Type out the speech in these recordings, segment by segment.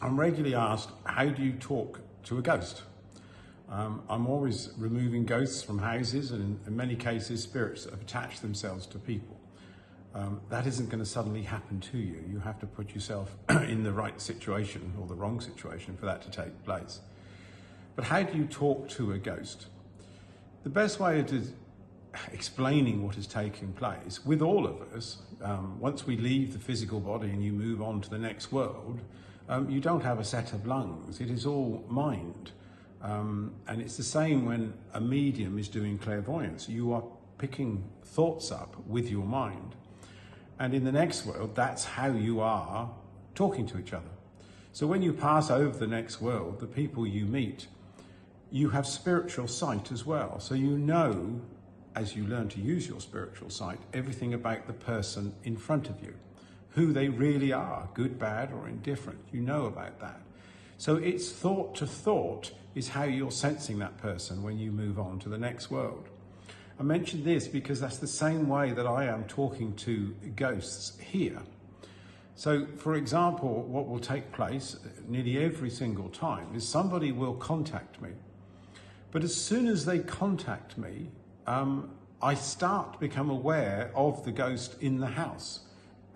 I'm regularly asked, how do you talk to a ghost? I'm always removing ghosts from houses, and in many cases spirits that have attached themselves to people. That isn't going to suddenly happen to you. You have to put yourself in the right situation or the wrong situation for that to take place. But how do you talk to a ghost? The best way of explaining what is taking place with all of us, once we leave the physical body and you move on to the next world, you don't have a set of lungs. It is all mind. And it's the same when a medium is doing clairvoyance. You are picking thoughts up with your mind. And in the next world, that's how you are talking to each other. So when you pass over the next world, the people you meet, you have spiritual sight as well. So you know, as you learn to use your spiritual sight, everything about the person in front of you, who they really are, good, bad, or indifferent. You know about that. So it's thought to thought is how you're sensing that person when you move on to the next world. I mention this because that's the same way that I am talking to ghosts here. So, for example, what will take place nearly every single time is somebody will contact me. But as soon as they contact me, I start to become aware of the ghost in the house.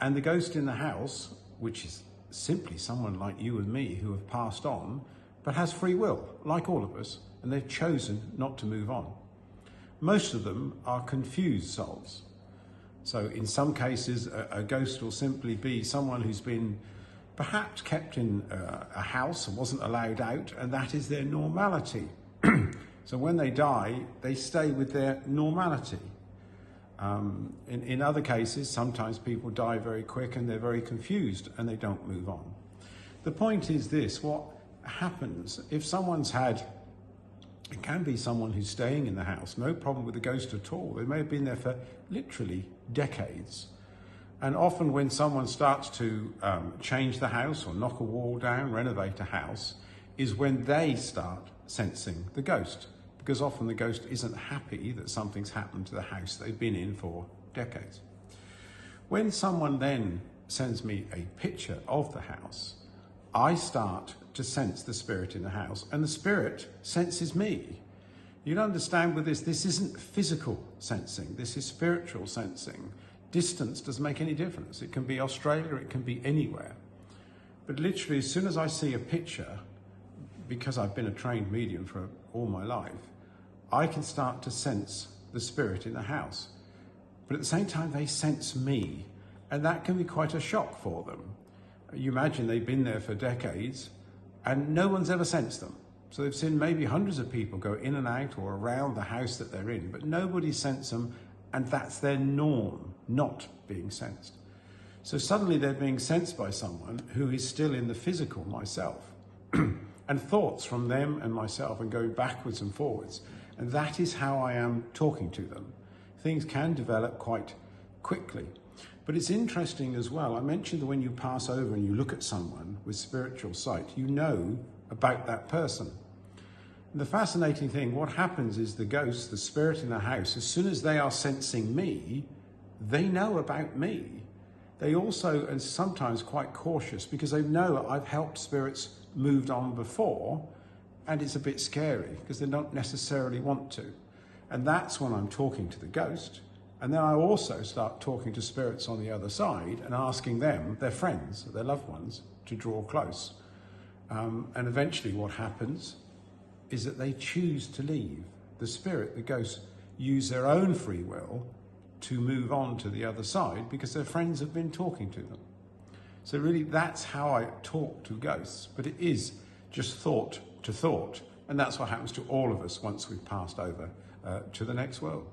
And the ghost in the house, which is simply someone like you and me who have passed on, but has free will, like all of us, and they've chosen not to move on. Most of them are confused souls. So in some cases, a ghost will simply be someone who's been perhaps kept in a house and wasn't allowed out, and that is their normality. So when they die, they stay with their normality. In other cases, sometimes people die very quick and they're very confused and they don't move on. The point is this: what happens if someone's had, it can be someone who's staying in the house, no problem with the ghost at all. They may have been there for literally decades. And often when someone starts to change the house or knock a wall down, renovate a house, is when they start sensing the ghost. Because often the ghost isn't happy that something's happened to the house they've been in for decades. When someone then sends me a picture of the house, I start to sense the spirit in the house, and the spirit senses me. You'll understand with this isn't physical sensing, this is spiritual sensing. Distance doesn't make any difference. It can be Australia, it can be anywhere. But literally, as soon as I see a picture, because I've been a trained medium for all my life, I can start to sense the spirit in the house. But at the same time, they sense me, and that can be quite a shock for them. You imagine they've been there for decades, and no one's ever sensed them. So they've seen maybe hundreds of people go in and out or around the house that they're in, but nobody sensed them, and that's their norm, not being sensed. So suddenly they're being sensed by someone who is still in the physical, myself, and thoughts from them and myself and going backwards and forwards. And that is how I am talking to them. Things can develop quite quickly. But it's interesting as well. I mentioned that when you pass over and you look at someone with spiritual sight, you know about that person. And the fascinating thing, what happens is the ghost, the spirit in the house, as soon as they are sensing me, they know about me. They also are sometimes quite cautious because they know I've helped spirits moved on before, and it's a bit scary because they don't necessarily want to. And that's when I'm talking to the ghost. And then I also start talking to spirits on the other side and asking them, their friends, their loved ones, to draw close. And eventually what happens is that they choose to leave. The spirit, the ghost, use their own free will to move on to the other side because their friends have been talking to them. So really that's how I talk to ghosts, but it is just thought to thought. And that's what happens to all of us once we've passed over to the next world.